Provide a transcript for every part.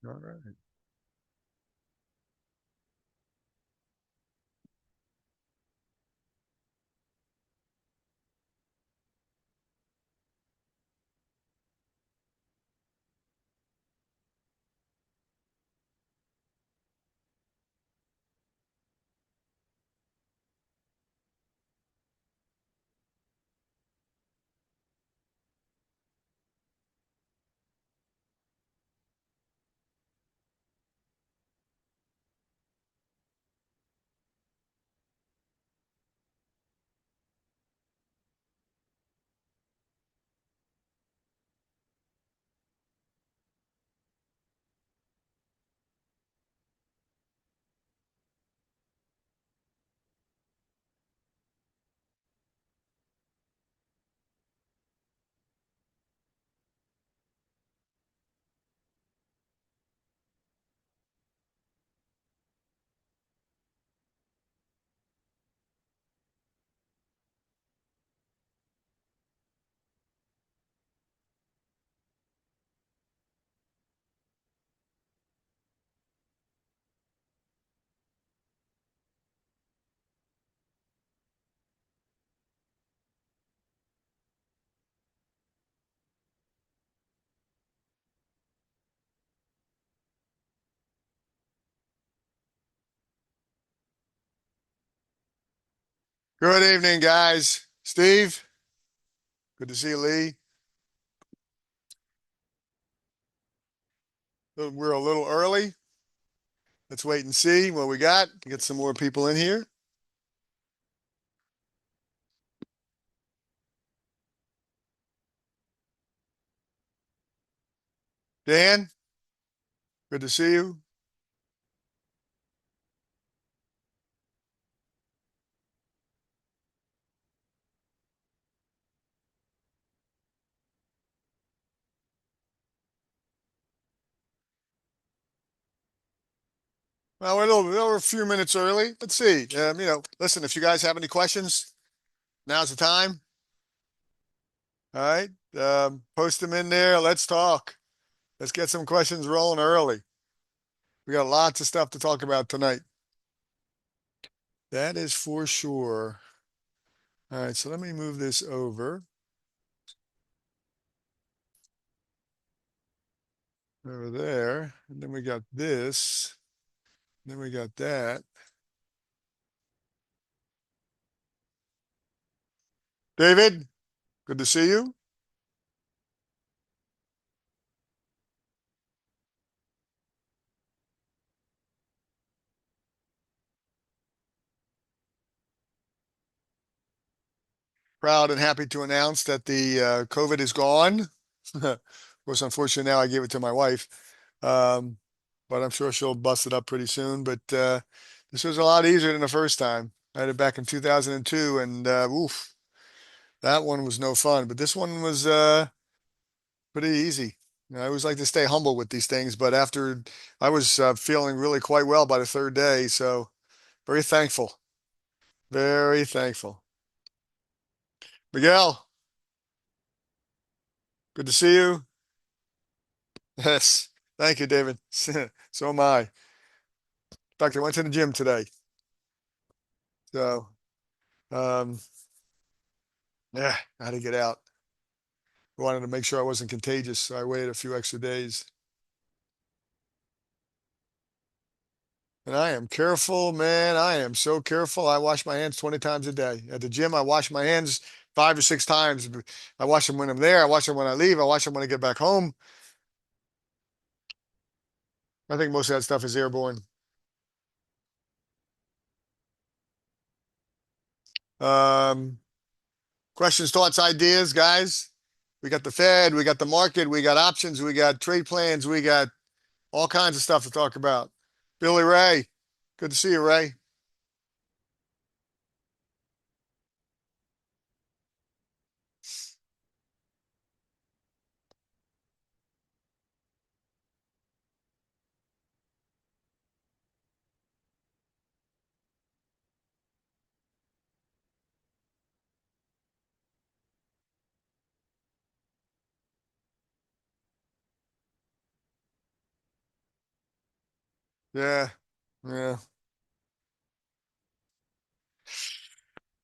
All right. Good evening, guys. Steve, good to see you, Lee. We're a little early. Let's wait and see what we got. Get some more people in here. Dan, good to see you. Well, we're a few minutes early. Let's see. Listen, if you guys have any questions, now's the time. All right. Post them in there. Let's talk. Let's get some questions rolling early. We got lots of stuff to talk about tonight. That is for sure. All right. So let me move this over there. And then we got this. Then we got that. David, good to see you. Proud and happy to announce that the COVID is gone. Of course, unfortunately, now I gave it to my wife. Um, but I'm sure she'll bust it up pretty soon. But this was a lot easier than the first time. I had it back in 2002, and oof, that one was no fun. But this one was pretty easy. I always like to stay humble with these things, but after I was feeling really quite well by the third day, so very thankful, very thankful. Miguel, good to see you. Yes, thank you, David. So am I. In fact, I went to the gym today, so um, yeah, I had to get out. I wanted to make sure I wasn't contagious, so I waited a few extra days. And I am careful, man. I am so careful. I wash my hands 20 times a day. At the gym, I wash my hands 5 or 6 times. I wash them when I'm there. I wash them when I leave. I wash them when I get back home. I think most of that stuff is airborne. Um, Questions, thoughts, ideas, guys? We got the Fed, we got the market, we got options, we got trade plans, we got all kinds of stuff to talk about. Billy Ray, good to see you, Ray. Yeah. Yeah.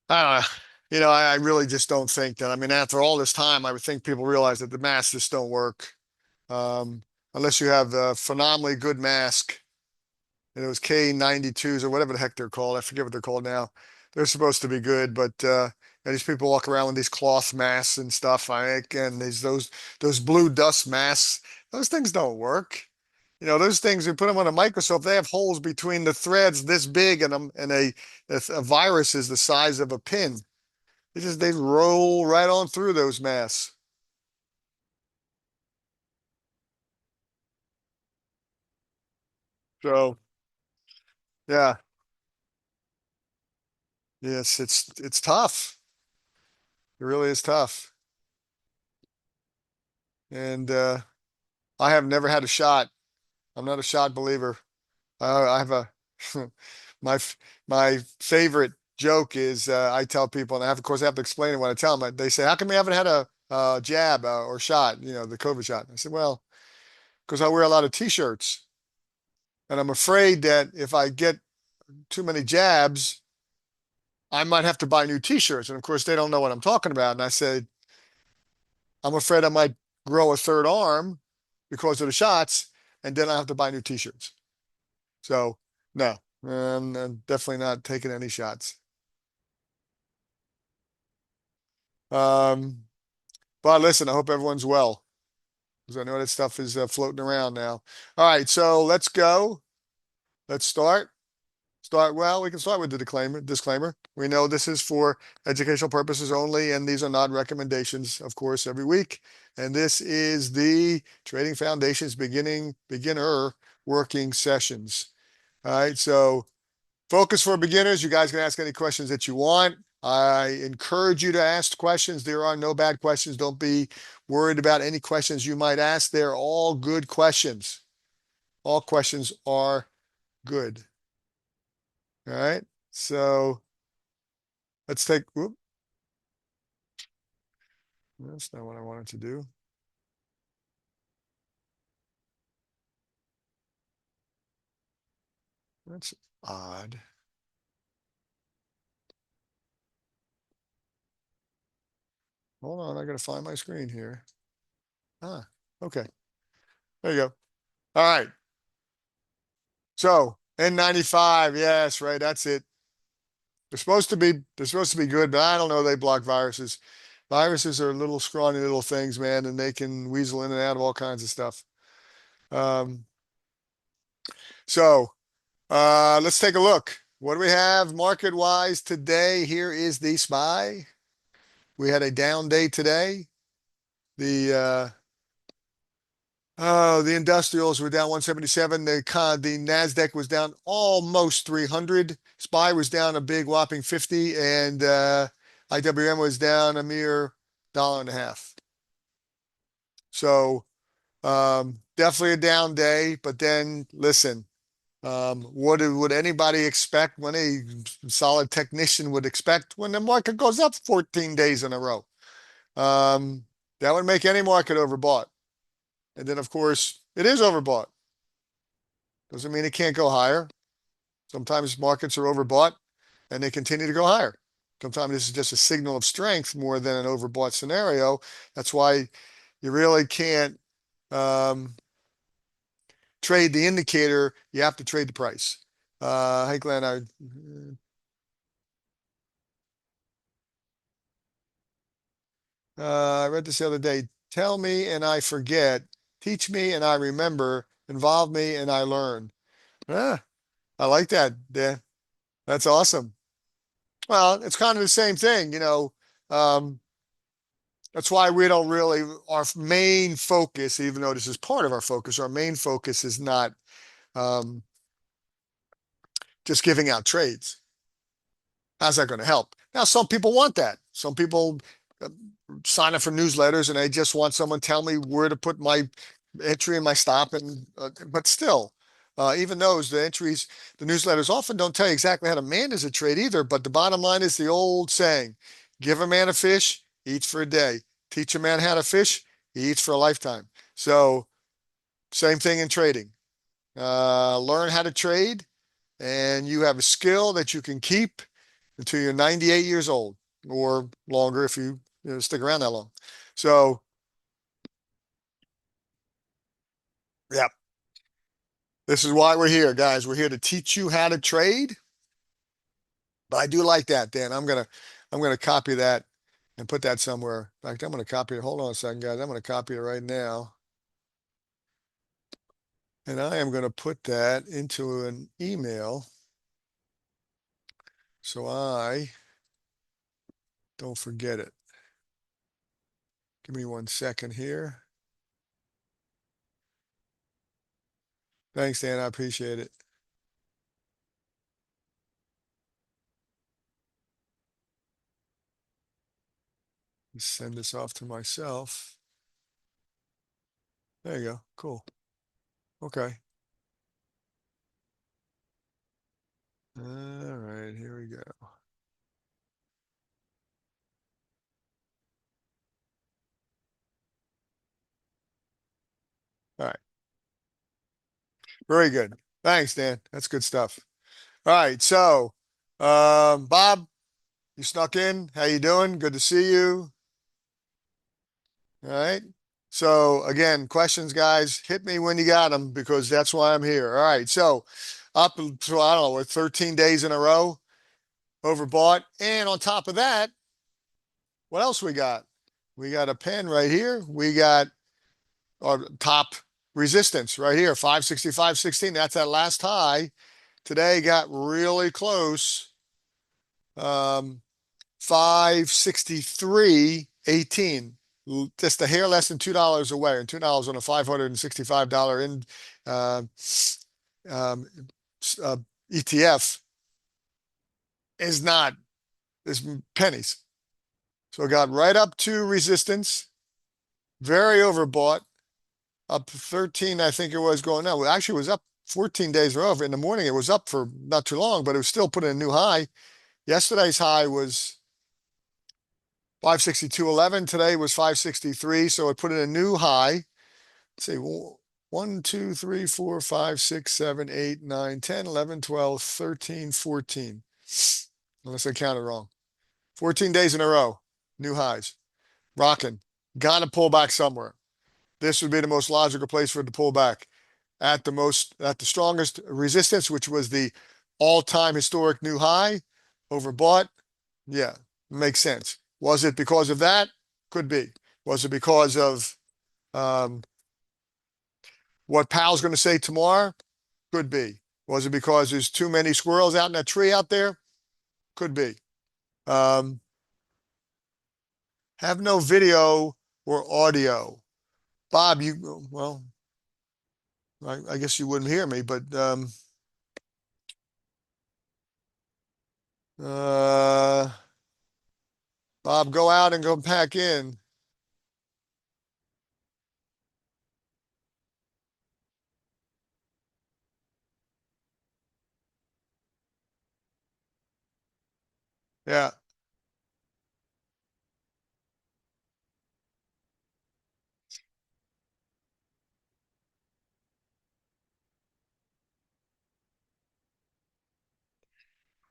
I don't know. I really just don't think that. I mean, after all this time, I would think people realize that the masks just don't work. Um, Unless you have a phenomenally good mask. And it was K92s or whatever the heck they're called. I forget what they're called now. They're supposed to be good, but these people walk around with these cloth masks and stuff. And those blue dust masks, those things don't work. Those things you put them on a microscope, they have holes between the threads this big, and a virus is the size of a pin. They roll right on through those masks. So yeah, yes, it's tough. It really is tough. And I have never had a shot. I'm not a shot believer. I have a my my favorite joke is I tell people, and of course I have to explain it when I tell them. They say, "How come you haven't had a jab or shot? The COVID shot." I said, "Well, because I wear a lot of t-shirts, and I'm afraid that if I get too many jabs, I might have to buy new t-shirts." And of course, they don't know what I'm talking about. And I said, "I'm afraid I might grow a third arm because of the shots, and then I have to buy new t-shirts." So no, I'm definitely not taking any shots. Um, but listen, I hope everyone's well because I know that stuff is floating around now. All right, so let's go. Let's start. Well, we can start with the disclaimer. We know this is for educational purposes only, and these are not recommendations, of course, every week. And this is the Trading Foundation's beginner working sessions. All right, so focus for beginners. You guys can ask any questions that you want. I encourage you to ask questions. There are no bad questions. Don't be worried about any questions you might ask. They're all good questions. All questions are good. All right. So let's take, whoop, that's not what I wanted to do. That's odd. Hold on. I got to find my screen here. Ah, okay. There you go. All right. So N95. Yes, right. That's it. They're supposed to be good, but I don't know. They block viruses. Viruses are little scrawny little things, man, and they can weasel in and out of all kinds of stuff. Um, so let's take a look. What do we have market wise today? Here is the SPY. We had a down day today. The the industrials were down 177. The Nasdaq was down almost 300. SPY was down a big whopping 50, and IWM was down a mere dollar and a half. So definitely a down day. But then listen, what would anybody expect when a solid technician would expect when the market goes up 14 days in a row? Um, that would make any market overbought. And then, of course, it is overbought. Doesn't mean it can't go higher. Sometimes markets are overbought and they continue to go higher. Sometimes this is just a signal of strength more than an overbought scenario. That's why you really can't um, trade the indicator. You have to trade the price. Hey, Glenn, I read this the other day. Tell me and I forget. Teach me and I remember. Involve me and I learn. Ah, I like that. Yeah, that's awesome. Well, it's kind of the same thing. Um, that's why we don't really, our main focus, even though this is part of our focus, our main focus is not um, just giving out trades. How's that going to help? Now, some people want that. Some people uh, sign up for newsletters and they just want someone tell me where to put my entry and my stop. But still, even those, the entries, the newsletters often don't tell you exactly how to manage a trade either. But the bottom line is the old saying, give a man a fish, he eats for a day. Teach a man how to fish, he eats for a lifetime. So same thing in trading. learn how to trade, and you have a skill that you can keep until you're 98 years old or longer if you stick around that long. So, yeah, this is why we're here, guys. We're here to teach you how to trade. But I do like that, Dan. I'm gonna copy that and put that somewhere. In fact, I'm gonna copy it. Hold on a second, guys. I'm gonna copy it right now. And I am gonna put that into an email so I don't forget it. Give me 1 second here. Thanks, Dan. I appreciate it. Send this off to myself. There you go. Cool. Okay. All right, here we go. All right. Very good. Thanks, Dan. That's good stuff. All right. So, Bob, you snuck in. How you doing? Good to see you. All right. So again, questions, guys, hit me when you got them because that's why I'm here. All right. So up to, I don't know, we're 13 days in a row overbought. And on top of that, what else we got? We got a pen right here. We got our top resistance right here, 565.16. That's that last high. Today got really close. 563.18. Just a hair less than $2 away, and $2 on a $565 in uh, um, uh, ETF is not, is pennies. So it got right up to resistance, very overbought, up 13, I think it was going now. Well, actually, it was up 14 days in a row. In the morning, it was up for not too long, but it was still putting a new high. Yesterday's high was 562.11. Today was 563. So it put in a new high. Let's see, 1, 2, 3, 4, 5, 6, 7, 8, 9, 10, 11, 12, 13, 14. Unless I counted wrong. 14 days in a row, new highs. Rocking. Got to pull back somewhere. This would be the most logical place for it to pull back at the strongest resistance, which was the all-time historic new high, overbought. Yeah, makes sense. Was it because of that? Could be. Was it because of um, what Powell's going to say tomorrow? Could be. Was it because there's too many squirrels out in that tree out there? Could be. Um, have no video or audio. Bob, well, I guess you wouldn't hear me, but uh, Bob, go out and go back in. Yeah.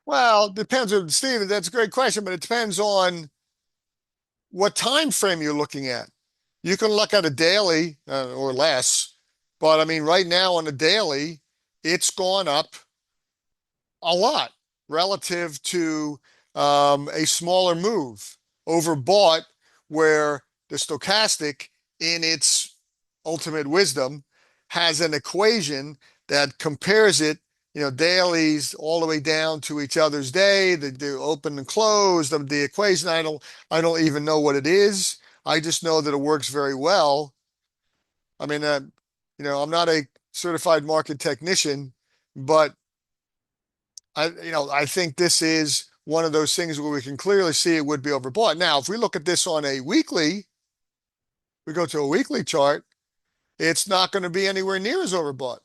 Well, depends on Steve. That's a great question, but it depends on what time frame you're looking at. You can look at a daily or less, but I mean, right now on a daily, it's gone up a lot relative to a smaller move overbought, where the stochastic, in its ultimate wisdom, has an equation that compares it, dailies all the way down to each other's day, the open and close, the equation. I don't even know what it is. I just know that it works very well. I mean, I'm not a certified market technician, but I think this is one of those things where we can clearly see it would be overbought. Now, if we look at this on a weekly, we go to a weekly chart, it's not going to be anywhere near as overbought.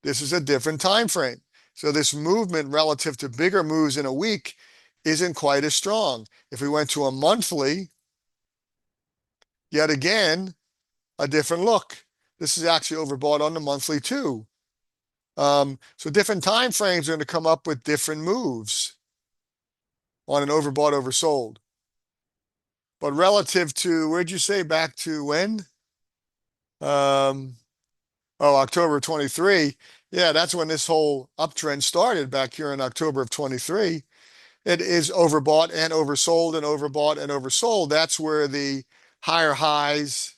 This is a different time frame. So this movement relative to bigger moves in a week isn't quite as strong. If we went to a monthly, yet again, a different look. This is actually overbought on the monthly too. So different time frames are going to come up with different moves on an overbought, oversold. But relative to, where'd you say back to when? Um, oh, October 23. Yeah, that's when this whole uptrend started back here in October of 23. It is overbought and oversold and overbought and oversold. That's where the higher highs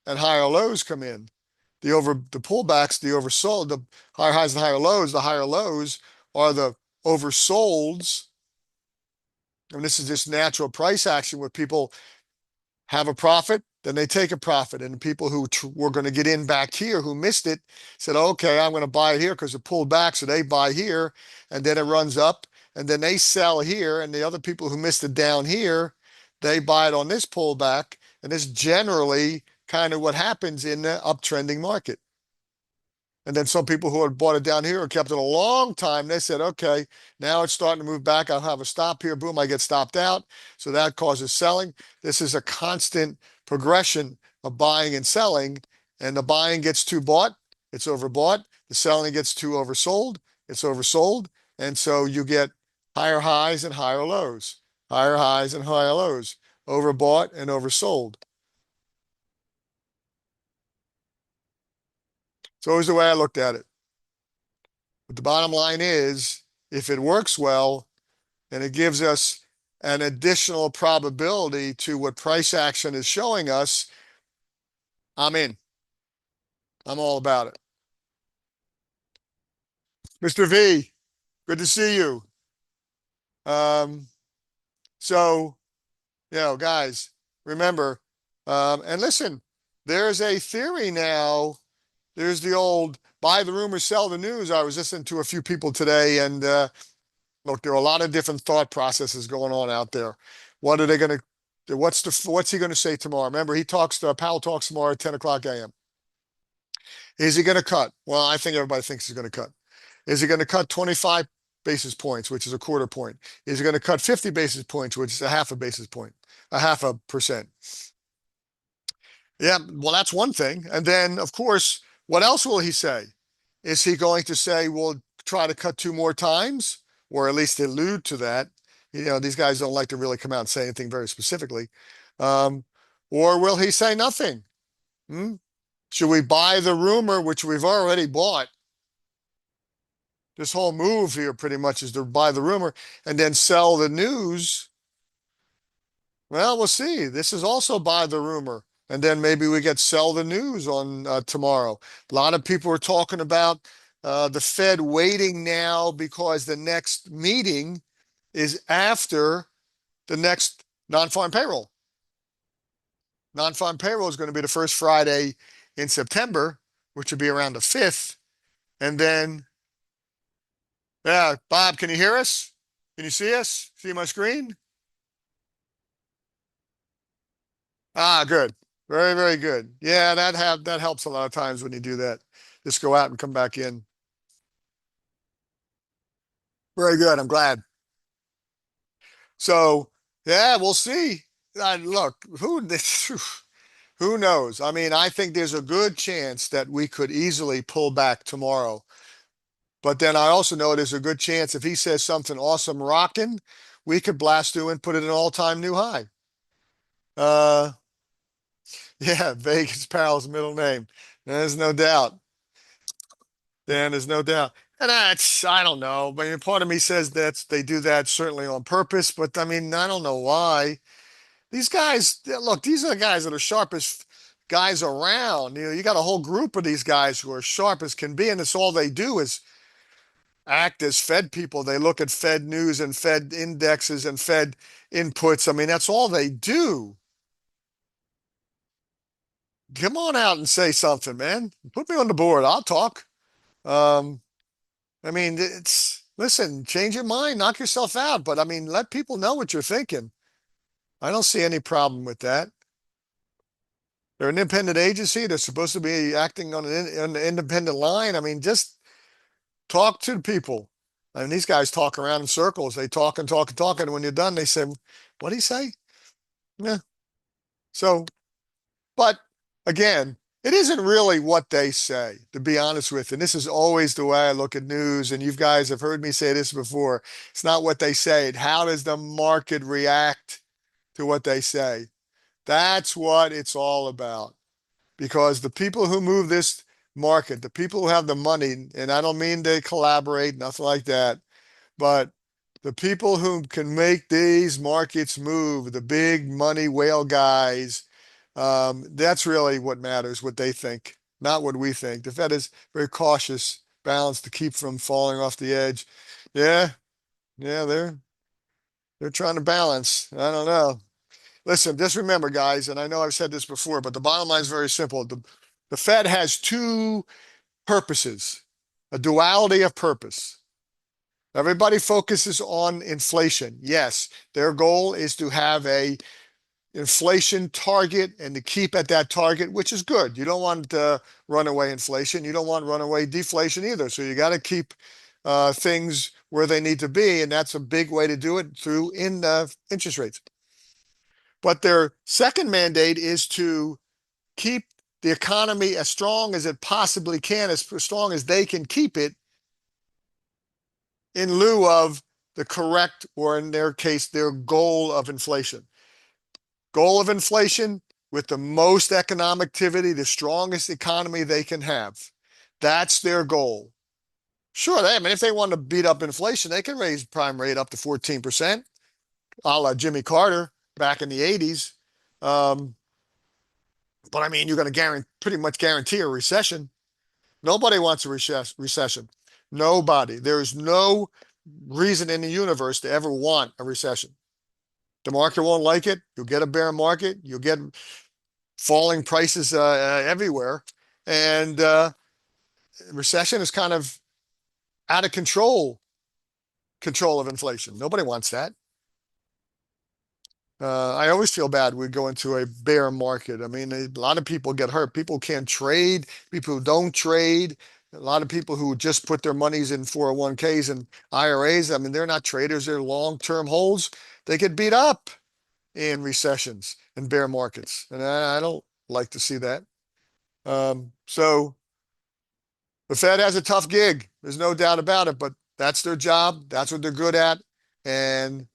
and higher lows come in. The pullbacks, the oversold, the higher highs and higher lows are the oversolds. And this is just natural price action where people have a profit, then they take a profit. And the people who were going to get in back here who missed it said, okay, I'm going to buy it here because it pulled back. So they buy here and then it runs up and then they sell here. And the other people who missed it down here, they buy it on this pullback. And this generally kind of what happens in the uptrending market. And then some people who had bought it down here or kept it a long time, they said, okay, now it's starting to move back. I'll have a stop here. Boom, I get stopped out. So that causes selling. This is a constant progression of buying and selling. And the buying gets too bought, it's overbought. The selling gets too oversold, it's oversold. And so you get higher highs and higher lows, higher highs and higher lows, overbought and oversold. It's always the way I looked at it. But the bottom line is, if it works well and it gives us an additional probability to what price action is showing us, I'm in. I'm all about it. Mr. V, good to see you. Um, so, guys, remember, and listen, there's a theory now. There's the old buy the rumor, sell the news. I was listening to a few people today, and look, there are a lot of different thought processes going on out there. What are they going to, what's he going to say tomorrow? Remember, Powell talks tomorrow at 10 o'clock a.m. Is he going to cut? Well, I think everybody thinks he's going to cut. Is he going to cut 25 basis points, which is a quarter point? Is he going to cut 50 basis points, which is a half a basis point, a half a percent? Yeah, well, that's one thing. And then, of course, what else will he say? Is he going to say, we'll try to cut two more times, or at least allude to that? These guys don't like to really come out and say anything very specifically. Um, or will he say nothing? Hmm? Should we buy the rumor, which we've already bought? This whole move here pretty much is to buy the rumor and then sell the news. Well, we'll see. This is also buy the rumor. And then maybe we get sell the news on tomorrow. A lot of people are talking about the Fed waiting now because the next meeting is after the next non-farm payroll. Non-farm payroll is going to be the first Friday in September, which would be around the 5th. And then, yeah, Bob, can you hear us? Can you see us? See my screen? Ah, good. Very, very good. Yeah, that helps a lot of times when you do that. Just go out and come back in. Very good. I'm glad. So, yeah, we'll see. Look, who knows? I mean, I think there's a good chance that we could easily pull back tomorrow. But then I also know there's a good chance if he says something awesome rocking, we could blast through and put it an all-time new high. Uh, yeah, Vegas Powell's middle name. There's no doubt. Dan, there's no doubt. And I don't know. I mean, part of me says they do that certainly on purpose, but I mean, I don't know why. These guys, look, these are the guys that are sharpest guys around. You got a whole group of these guys who are sharp as can be, and it's all they do is act as Fed people. They look at Fed news and Fed indexes and Fed inputs. I mean, that's all they do. Come on out and say something, man. Put me on the board. I'll talk. Um, I mean, listen, change your mind, knock yourself out. But I mean, let people know what you're thinking. I don't see any problem with that. They're an independent agency. They're supposed to be acting on an independent line. I mean, just talk to people. I mean, these guys talk around in circles. They talk and talk and talk. And when you're done, they say, what do you say? Yeah. So, but again, it isn't really what they say, to be honest with you. And this is always the way I look at news. And you guys have heard me say this before. It's not what they say. How does the market react to what they say? That's what it's all about. Because the people who move this market, the people who have the money, and I don't mean they collaborate, nothing like that, but the people who can make these markets move, the big money whale guys, that's really what matters, what they think, not what we think. The Fed is very cautious, balanced to keep from falling off the edge. Yeah, yeah, they're trying to balance. I don't know. Listen, just remember, guys, and I know I've said this before, but the bottom line is very simple. The Fed has two purposes, a duality of purpose. Everybody focuses on inflation. Yes, their goal is to have a inflation target and to keep at that target, which is good. You don't want runaway inflation. You don't want runaway deflation either. So you got to keep things where they need to be, and that's a big way to do it through in interest rates. But their second mandate is to keep the economy as strong as it possibly can, as strong as they can keep it in lieu of the correct, or in their case, their goal of inflation. Goal of inflation with the most economic activity, the strongest economy they can have. That's their goal. Sure, I mean, if they want to beat up inflation, they can raise prime rate up to 14%, a la Jimmy Carter back in the 80s. Um, but I mean, you're going to pretty much guarantee a recession. Nobody wants a recession. Nobody. There is no reason in the universe to ever want a recession. The market won't like it. You'll get a bear market. You'll get falling prices everywhere. And recession is kind of out of control of inflation. Nobody wants that. I always feel bad we go into a bear market. I mean, a lot of people get hurt. People can't trade, people who don't trade, a lot of people who just put their monies in 401ks and IRAs. I mean, they're not traders, they're long-term holds. They get beat up in recessions and bear markets. And I don't like to see that. So the Fed has a tough gig. There's no doubt about it, but that's their job. That's what they're good at. And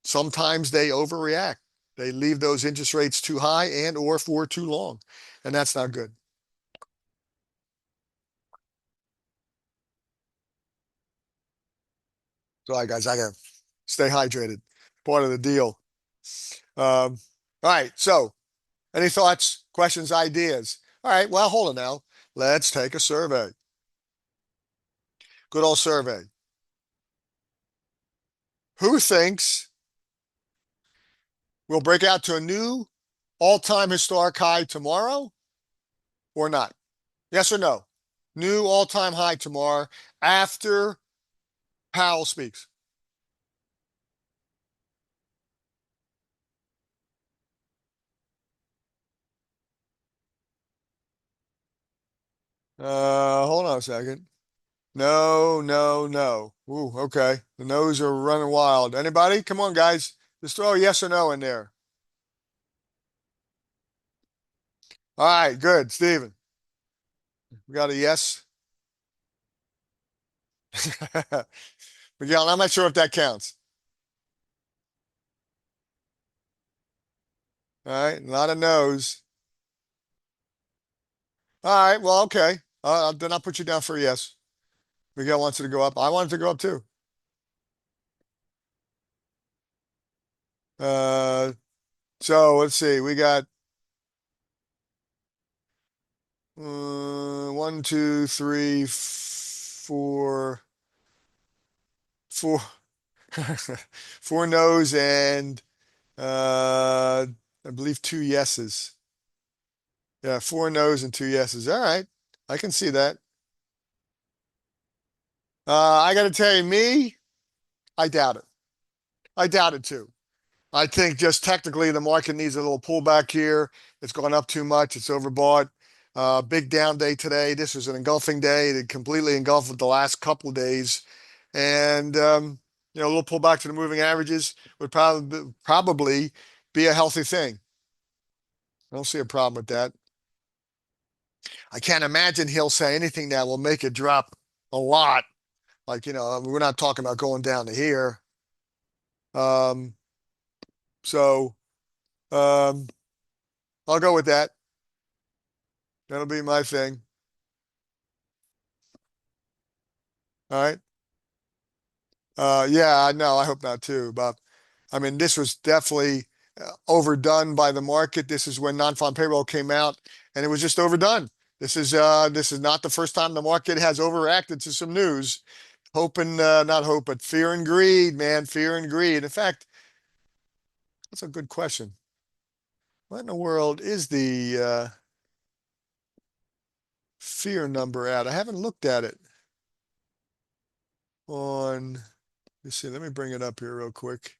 sometimes they overreact. They leave those interest rates too high and or for too long. And that's not good. So, all right, guys, I got to stay hydrated. Part of the deal. All right. So, any thoughts, questions, ideas? All right. Well, hold on now. Let's take a survey. Good old survey. Who thinks we'll break out to a new all-time historic high tomorrow or not? Yes or no? New all-time high tomorrow after Powell speaks. Hold on a second. No, no, no. Ooh, okay. The no's are running wild. Anybody? Come on, guys. Just throw a yes or no in there. All right, good. Steven, we got a yes. Miguel, I'm not sure if that counts. All right, a lot of no's. All right, well, okay. Then I'll put you down for a yes. Miguel wants it to go up. I want it to go up too. Uh, so let's see. We got one, two, three, four, four no's and I believe two yeses. Yeah, four no's and two yeses. All right, I can see that. I got to tell you, I doubt it. I doubt it too. I think just technically the market needs a little pullback here. It's gone up too much. It's overbought. Big down day today. This was an engulfing day. It completely engulfed the last couple of days. And, a little pullback to the moving averages would probably be a healthy thing. I don't see a problem with that. I can't imagine he'll say anything that will make it drop a lot. Like, we're not talking about going down to here. Um, so um, I'll go with that. That'll be my thing. All right. Yeah, no, I hope not too, Bob. I mean, this was definitely overdone by the market. This is when non-farm payroll came out, and it was just overdone. This is not the first time the market has overreacted to some news. Hoping, not hope, but fear and greed, man, fear and greed. In fact, that's a good question. What in the world is the fear number at? I haven't looked at it on. Let's see. Let me bring it up here real quick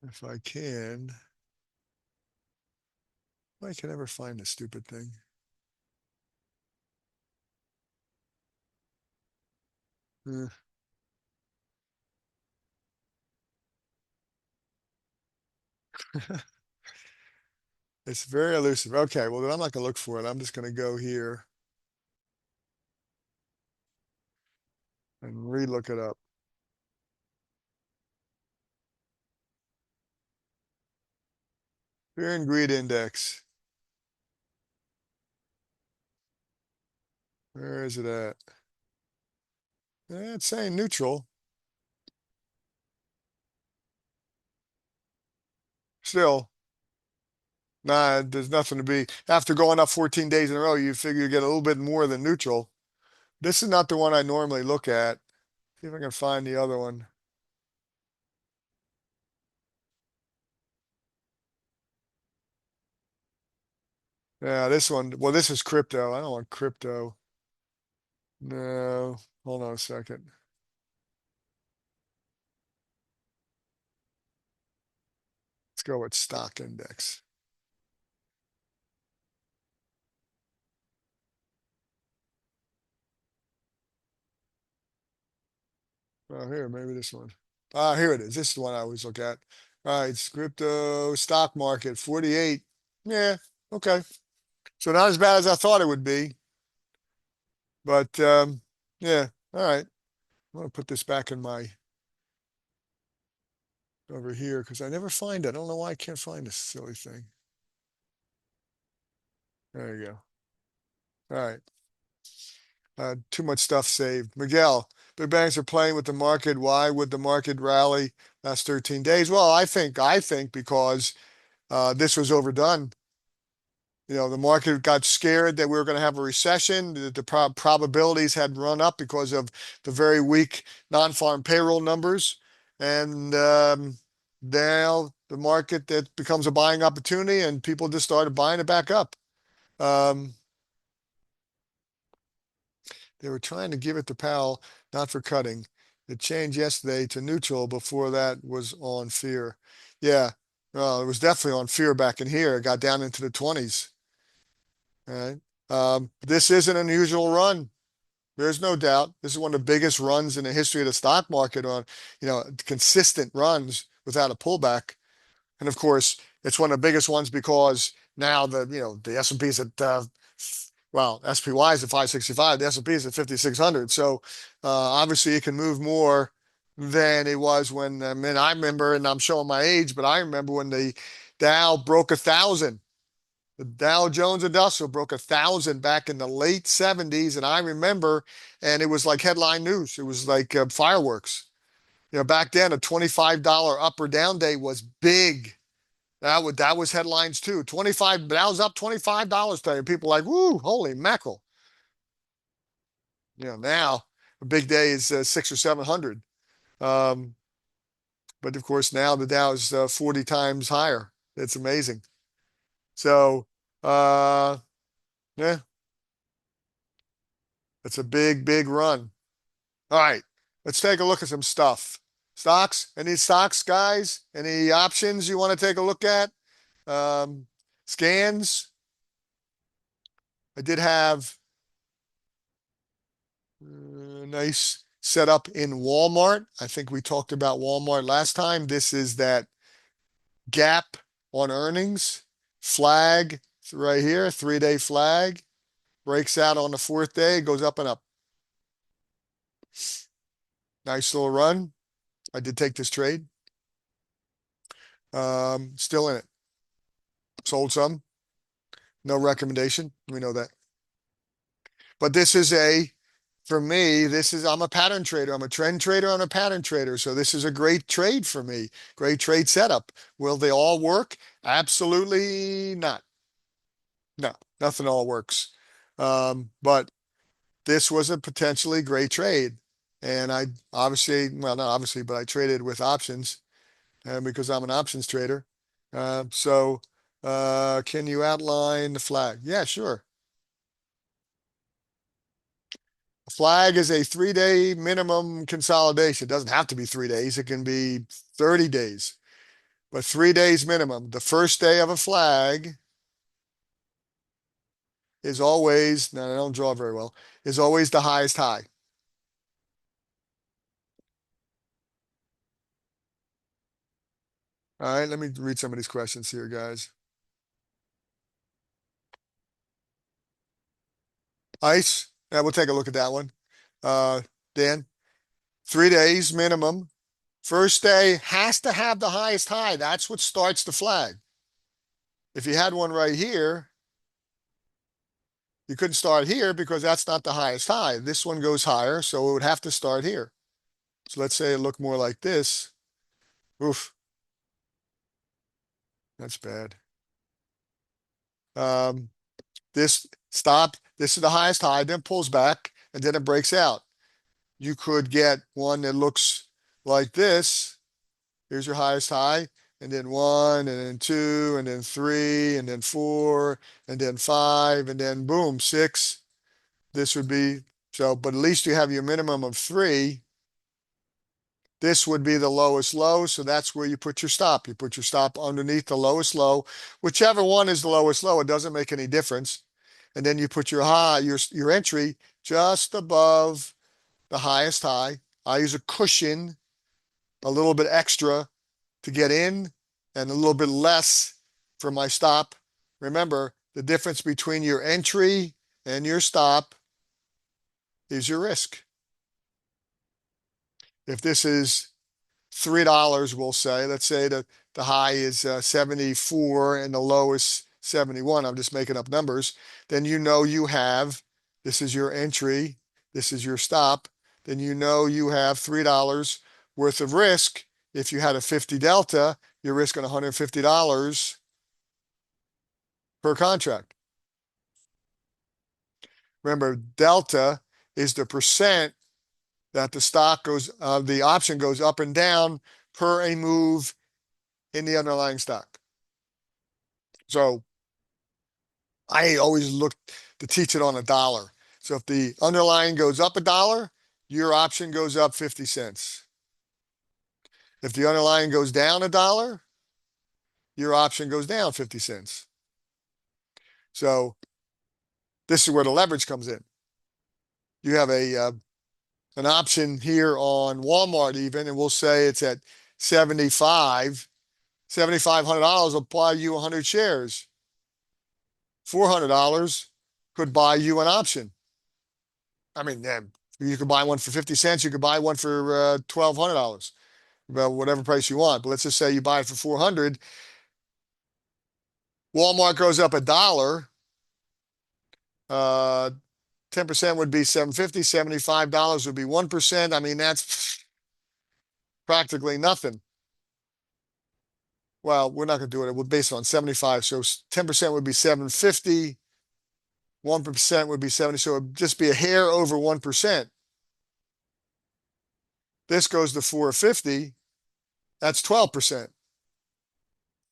if I can. If I can ever find this stupid thing. Uh, it's very elusive. Okay, well then I'm not gonna look for it. I'm just gonna go here and re-look it up. Fear and greed index. Where is it at? It's saying neutral. Still, nah, there's nothing to be. After going up 14 days in a row, you figure you get a little bit more than neutral. This is not the one I normally look at. See if I can find the other one. Yeah, this one. Well, this is crypto. I don't want crypto. No, hold on a second. Let's go with stock index. Oh, here, maybe this one. Ah, here it is. This is the one I always look at. All right, it's crypto stock market 48. Yeah, okay. So not as bad as I thought it would be, but yeah, all right. I'm gonna put this back in my over here because I never find it. I don't know why I can't find this silly thing. There you go. All right. Too much stuff saved. Miguel, big banks are playing with the market. Why would the market rally last 13 days? Well, I think because this was overdone. The market got scared that we were going to have a recession. The probabilities had run up because of the very weak non-farm payroll numbers. And now the market that becomes a buying opportunity and people just started buying it back up. Um, they were trying to give it to Powell, not for cutting. It changed yesterday to neutral. Before that was on fear. Yeah, well, it was definitely on fear back in here. It got down into the 20s. All right. This is an unusual run. There's no doubt. This is one of the biggest runs in the history of the stock market on, consistent runs without a pullback. And of course, it's one of the biggest ones because now the S&P is at well, SPY is at 565, the S&P is at 5600. So obviously it can move more than it was when I mean I remember, and I'm showing my age, but I remember when the Dow broke 1,000. The Dow Jones Industrial broke 1,000 back in the late 70s, and I remember, and it was like headline news. It was like fireworks. Back then, a $25 up or down day was big. That was headlines too. 25, that was up $25 today. People like, woo, holy mackerel. Now a big day is six or 700. Um, but of course, now the Dow is 40 times higher. It's amazing. So, yeah, it's a big, big run. All right, let's take a look at some stuff. Stocks? Any stocks, guys? Any options you want to take a look at? Um, Scans? I did have nice setup in Walmart. I think we talked about Walmart last time. This is that Gap. on earnings. Flag right here, 3-day flag. Breaks out on the 4th day, goes up and up. Nice little run. I did take this trade. Still in it. Sold some. No recommendation. We know that. But this is for me, I'm a pattern trader. I'm a trend trader. I'm a pattern trader. So this is a great trade for me. Great trade setup. Will they all work? Absolutely not. No, nothing all works. But this was a potentially great trade. And I obviously, well, not obviously, but I traded with options because I'm an options trader. So can you outline the flag? Yeah, sure. Flag is a 3-day minimum consolidation. It doesn't have to be 3 days. It can be 30 days, but 3 days minimum. The first day of a flag is always, no, I don't draw very well, is always the highest high. All right, let me read some of these questions here, guys. Ice, yeah, we'll take a look at that one. Dan, 3 days minimum. First day has to have the highest high. That's what starts the flag. If you had one right here, you couldn't start here because that's not the highest high. This one goes higher, so it would have to start here. So let's say it looked more like this. Oof, that's bad. Um, this stop, this is the highest high, then pulls back, and then it breaks out. You could get one that looks like this. Here's your highest high, and then one, and then two, and then three, and then four, and then five, and then boom, six. This would be so, but at least you have your minimum of three. This would be the lowest low, so that's where you put your stop. You put your stop underneath the lowest low, whichever one is the lowest low. It doesn't make any difference. And then you put your high, your entry just above the highest high. I use a cushion, a little bit extra to get in, and a little bit less for my stop. Remember, the difference between your entry and your stop is your risk. If this is $3, we'll say, let's say that the high is 74 and the low is 71. I'm just making up numbers. Then you know you have, this is your entry, this is your stop. Then you know you have $3 worth of risk. If you had a 50 delta, you're risking $150 per contract. Remember, delta is the percent that the stock goes, the option goes up and down per a move in the underlying stock. So I always look to teach it on a dollar. So if the underlying goes up $1, your option goes up 50 cents. If the underlying goes down $1, your option goes down 50 cents. So this is where the leverage comes in. You have an option here on Walmart even, and we'll say it's at 75, $7,500 will buy you 100 shares. $400 could buy you an option. I mean, you could buy one for 50 cents. You could buy one for $1,200, about whatever price you want. But let's just say you buy it for 400. Walmart goes up $1. 10% would be 750. $75 would be 1%. I mean, that's practically nothing. Well, we're not going to do it. We're based on 75. So 10% would be 750. 1% would be 70. So it would just be a hair over 1%. This goes to 450. That's 12%,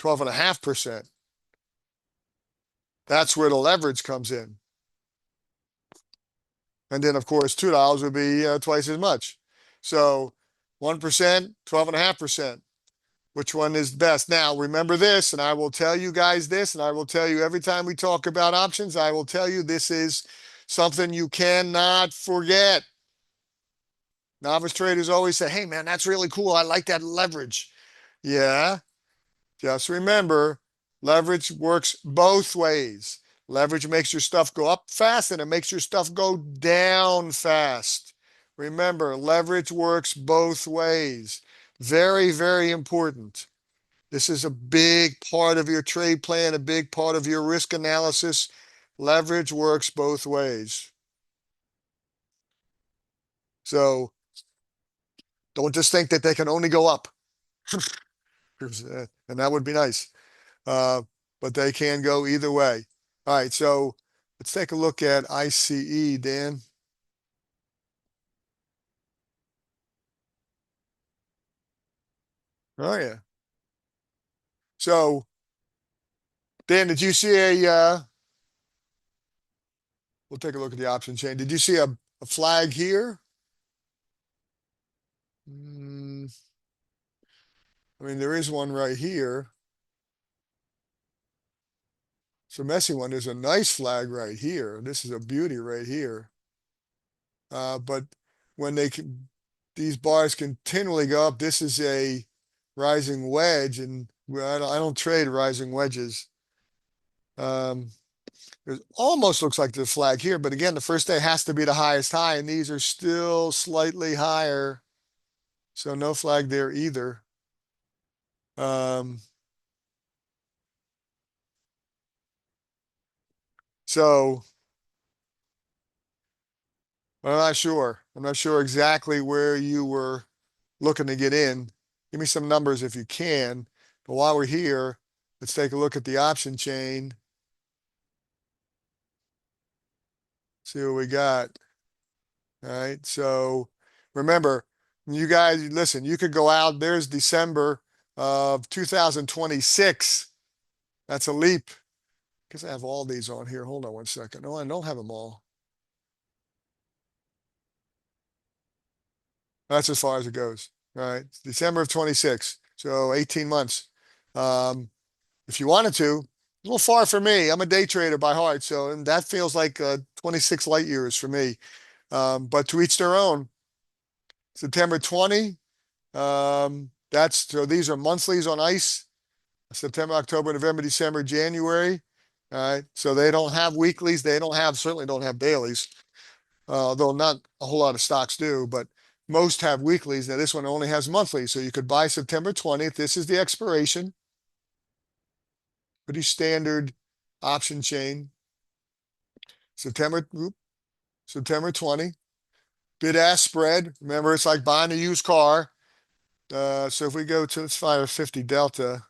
12.5%. That's where the leverage comes in. And then, of course, $2 would be twice as much. So 1%, 12.5%. Which one is best? Now, remember this, and I will tell you guys this, and I will tell you every time we talk about options, I will tell you this is something you cannot forget. Novice traders always say, hey, man, that's really cool. I like that leverage. Yeah, just remember Leverage works both ways. Leverage makes your stuff go up fast and it makes your stuff go down fast. Remember, leverage works both ways. Very, very important. This is a big part of your trade plan, a big part of your risk analysis. Leverage works both ways. So don't just think that they can only go up. And that would be nice. Uh, but they can go either way. All right, so let's take a look at ICE, Dan. Oh yeah. So Dan, did you see we'll take a look at the option chain. Did you see a flag here? Mm, I mean, there is one right here. It's a messy one. There's a nice flag right here. This is a beauty right here. But when these bars continually go up, this is a rising wedge, and well, I don't trade rising wedges. Um, it almost looks like the flag here, but again, the first day has to be the highest high, and these are still slightly higher, so no flag there either. Um, so I'm not sure. I'm not sure exactly where you were looking to get in. Give me some numbers if you can. But while we're here, let's take a look at the option chain. See what we got. All right. So remember, you guys, listen, you could go out. There's December of 2026. That's a leap. Because I have all these on here. Hold on one second. No, I don't have them all. That's as far as it goes. All right. It's December of 26. So 18 months. Um, if you wanted to, a little far for me. I'm a day trader by heart. So and that feels like 26 light years for me. But to each their own. September 20. That's so these are monthlies on ICE. September, October, November, December, January. All right. So they don't have weeklies. They don't have certainly don't have dailies. Though not a whole lot of stocks do, but most have weeklies. Now this one only has monthlies. So you could buy September 20th. This is the expiration. Pretty standard option chain. September, September 20. Bid ask spread. Remember, it's like buying a used car. So if we go to, let's find a 50 delta.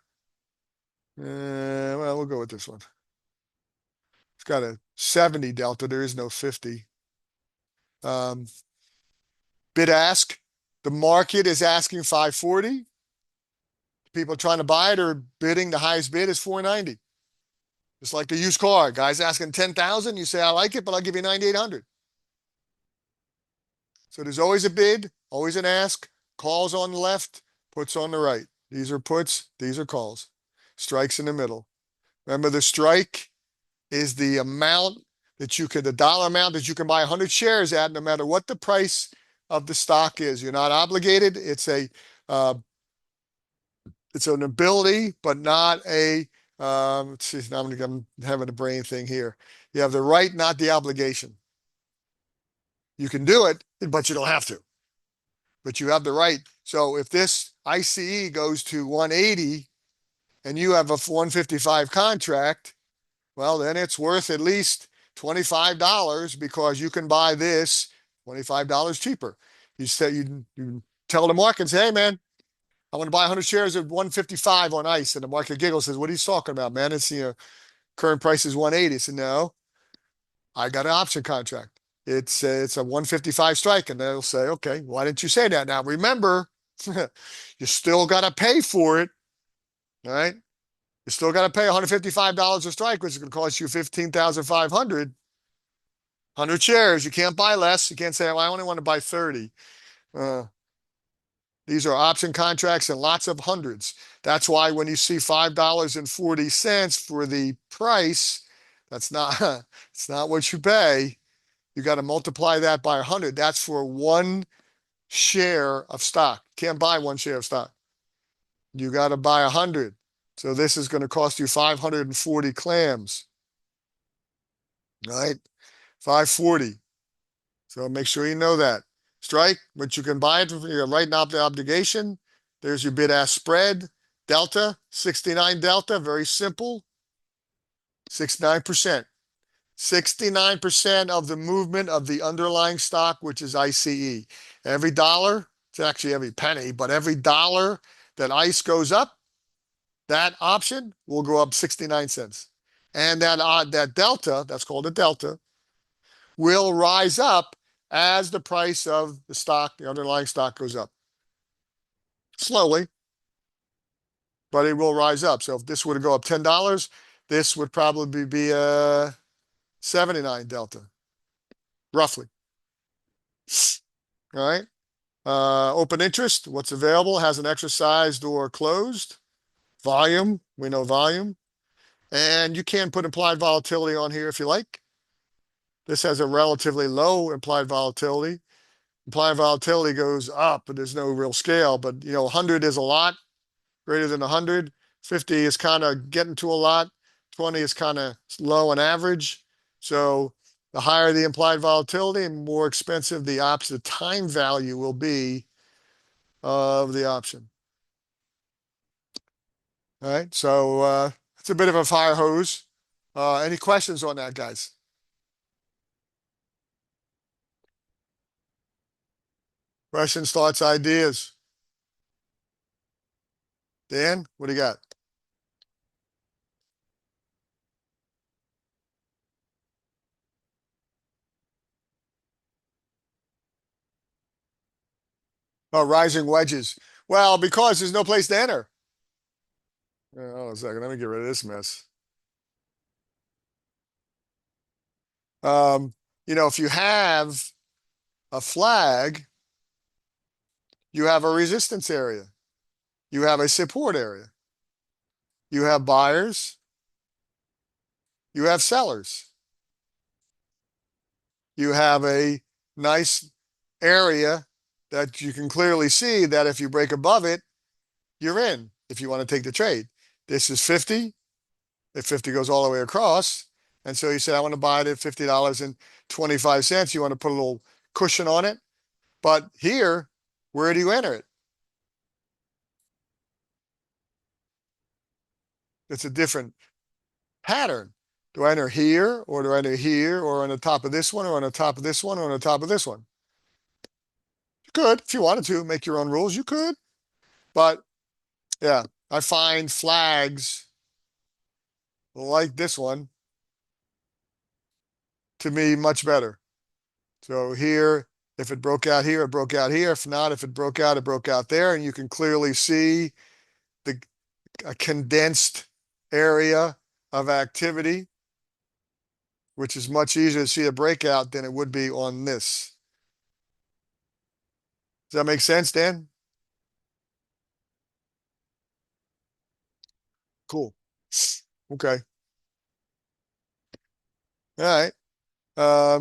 Well, we'll go with this one. It's got a 70 delta. There is no 50. Um, Bid ask. The market is asking 540. People trying to buy it are bidding. The highest bid is 490. It's like the used car. Guys asking 10,000. You say, I like it, but I'll give you 9,800. So there's always a bid, always an ask. Calls on the left, puts on the right. These are puts, these are calls. Strikes in the middle. Remember, the strike is the amount that you could, the dollar amount that you can buy 100 shares at, no matter what the price of the stock is. You're not obligated. Uh, it's an ability, but not a. Let's see, now I'm having a brain thing here. You have the right, not the obligation. You can do it, but you don't have to. But you have the right. So if this ICE goes to 180 and you have a 155 contract, well, then it's worth at least $25 because you can buy this $25 cheaper. You say you tell the market and say, hey man, I want to buy 100 shares at 155 on ICE. And the market giggles, says, what are you talking about, man? It's current price is 180. So no, I got an option contract. It's a 155 strike, and they'll say, okay, why didn't you say that? Now remember, you still got to pay for it. All right. You still got to pay $155 a strike, which is going to cost you 15,500. 100 shares. You can't buy less. You can't say, well, I only want to buy 30. Uh, these are option contracts and lots of hundreds. That's why when you see $5.40 for the price, that's not, it's not what you pay. You got to multiply that by 100. That's for one share of stock. Can't buy one share of stock. You got to buy 100. So this is going to cost you 540 clams, right? 540. So make sure you know that. Strike, but you can buy it for your right now the obligation. There's your bid-ask spread. Delta, 69 delta, very simple. 69%. 69% of the movement of the underlying stock, which is ICE. Every dollar, it's actually every penny, but every dollar that ICE goes up, that option will go up 69 cents. And that delta, that's called a delta, will rise up as the price of the stock, the underlying stock goes up. Slowly, but it will rise up. So if this were to go up $10, this would probably be a 79 delta, roughly. All right. Open interest, what's available, hasn't exercised or closed. Volume, we know volume. And you can put implied volatility on here if you like. This has a relatively low implied volatility. Implied volatility goes up, but there's no real scale. But, 100 is a lot, greater than 100. 50 is kind of getting to a lot. 20 is kind of low on average. So the higher the implied volatility, the more expensive the option, the time value will be of the option. All right, so it's a bit of a fire hose. Any questions on that, guys? Questions, thoughts, ideas? Dan, what do you got? Oh, rising wedges. Well, because there's no place to enter. Hold on a second. Let me get rid of this mess. Um, if you have a flag, you have a resistance area. You have a support area. You have buyers. You have sellers. You have a nice area that you can clearly see that if you break above it, you're in if you want to take the trade. This is 50. If 50 goes all the way across. And so you say, I want to buy it at $50.25. You want to put a little cushion on it. But here, where do you enter it? It's a different pattern. Do I enter here, or do I enter here, or on the top of this one, or on the top of this one, or on the top of this one? You could, if you wanted to, make your own rules, you could. But yeah, I find flags like this one to me much better. So here, if it broke out here, it broke out here. If not, if it broke out, it broke out there. And you can clearly see the a condensed area of activity, which is much easier to see a breakout than it would be on this. Does that make sense, Dan? Cool. Okay. All right. I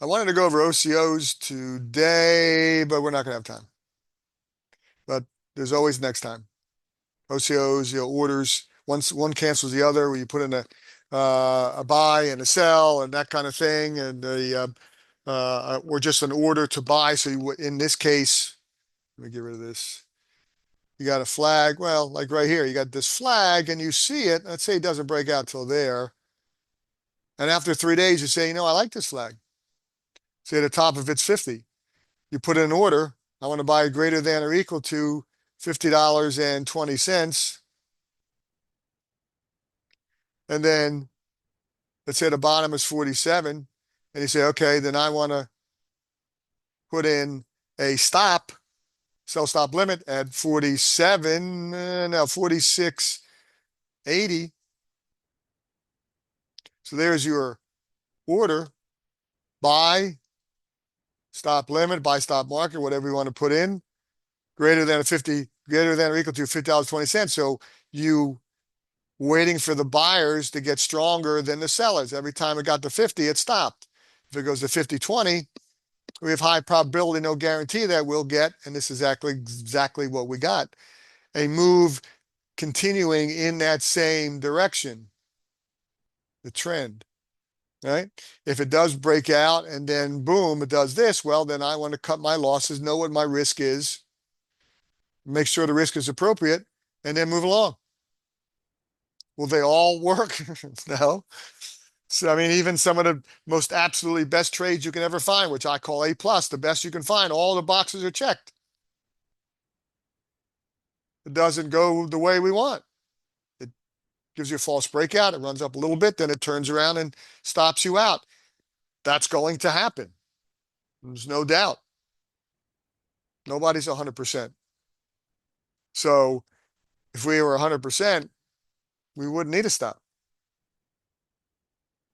wanted to go over OCOs today, but we're not going to have time. But there's always next time. OCOs, orders. Once one cancels the other, where you put in a buy and a sell and that kind of thing, and or just an order to buy. So in this case, let me get rid of this. You got a flag. Well, like right here, you got this flag, and you see it. Let's say it doesn't break out till there, and after 3 days, you say, I like this flag. Say at the top of it's 50. You put in an order. I want to buy greater than or equal to $50.20. And then let's say the bottom is 47. And you say, okay, then I want to put in a sell stop limit at 47, no, 46.80. So there's your order. Buy, stop limit, buy stop market, whatever you want to put in, greater than or equal to $50.20. So you waiting for the buyers to get stronger than the sellers. Every time it got to 50, it stopped. If it goes to 50.20, we have high probability, no guarantee that we'll get, and this is exactly what we got, a move continuing in that same direction, the trend, right? If it does break out and then boom, it does this, well, then I want to cut my losses, know what my risk is, make sure the risk is appropriate, and then move along. Will they all work? No. So, I mean, even some of the most absolutely best trades you can ever find, which I call A plus, the best you can find, all the boxes are checked. It doesn't go the way we want. It gives you a false breakout. It runs up a little bit, then it turns around and stops you out. That's going to happen. There's no doubt. Nobody's 100%. So if we were 100%, we wouldn't need a stop.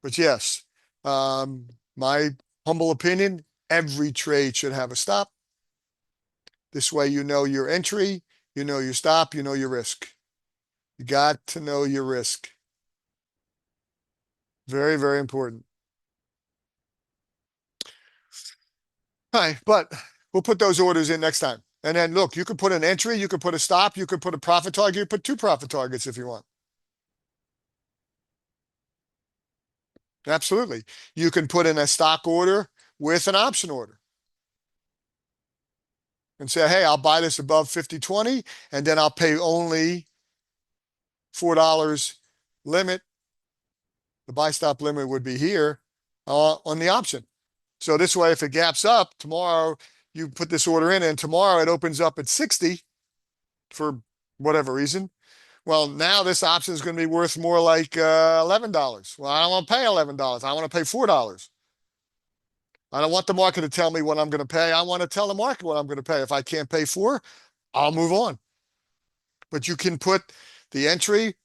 But yes, my humble opinion, every trade should have a stop. This way you know your entry, you know your stop, you know your risk. You got to know your risk. Very, very important. All right, but we'll put those orders in next time. And then look, you could put an entry, you could put a stop, you could put a profit target, you could put two profit targets if you want. Absolutely. You can put in a stock order with an option order and say, hey, I'll buy this above 50.20 and then I'll pay only $4 limit. The buy stop limit would be here on the option. So this way, if it gaps up tomorrow, you put this order in and tomorrow it opens up at 60 for whatever reason. Well, now this option is going to be worth more like $11. Well, I don't want to pay $11. I want to pay $4. I don't want the market to tell me what I'm going to pay. I want to tell the market what I'm going to pay. If I can't pay $4, I'll move on. But you can put the entry.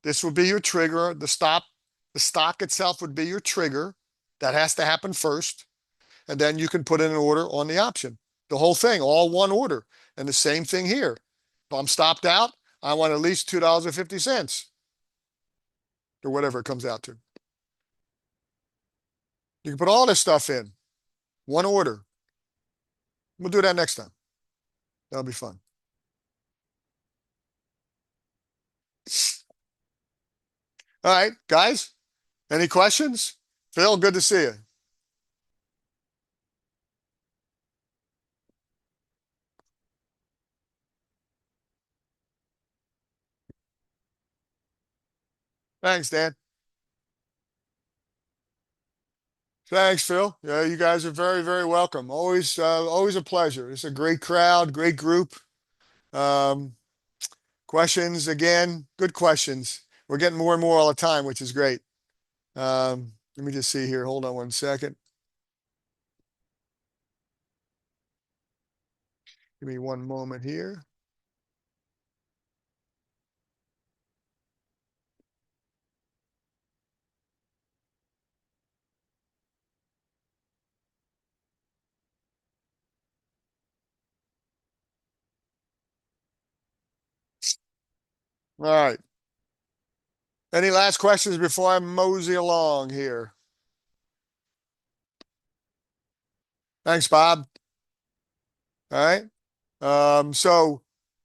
This would be your trigger. The stop, the stock itself would be your trigger. That has to happen first. And then you can put in an order on the option. The whole thing, all one order. And the same thing here. If I'm stopped out, I want at least $2.50 or whatever it comes out to. You can put all this stuff in one order. We'll do that next time. That'll be fun. All right, guys, any questions? Phil, good to see you. Thanks, Dan. Thanks, Phil. Yeah, you guys are very, very welcome. Always a pleasure. It's a great crowd, great group. Um, questions again, good questions. We're getting more and more all the time, which is great. Let me just see here. Hold on one second. Give me one moment here. All right. Any last questions before I mosey along here? Thanks, Bob. All right. So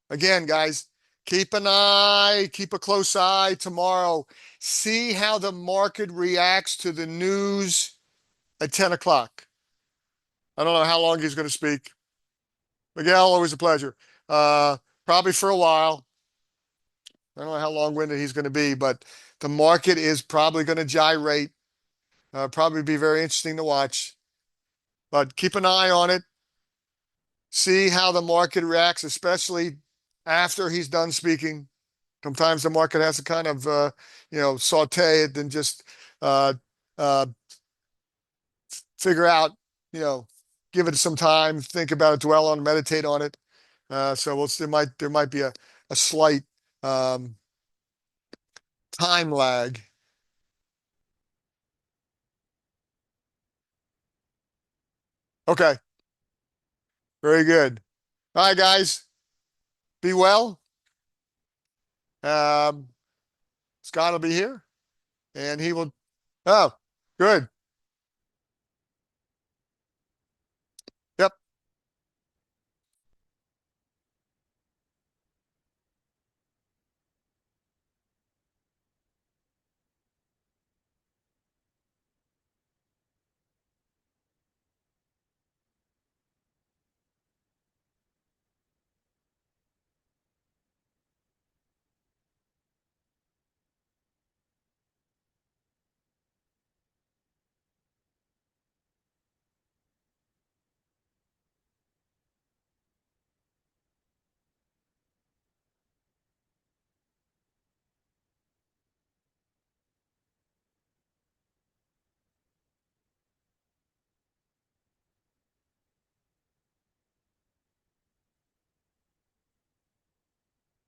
again, guys, keep an eye, keep a close eye tomorrow. See how the market reacts to the news at 10 o'clock. I don't know how long he's going to speak. Miguel, always a pleasure. Uh, Probably for a while. I don't know how long-winded he's going to be, but the market is probably going to gyrate. Probably be very interesting to watch. But keep an eye on it. See how the market reacts, especially after he's done speaking. Sometimes the market has to kind of, saute it and just uh, uh, figure out, you know, give it some time, think about it, dwell on it, meditate on it. So there might be a slight um, time lag. Okay, very good. All right, guys, be well. Um, Scott will be here, and he will. Oh, good.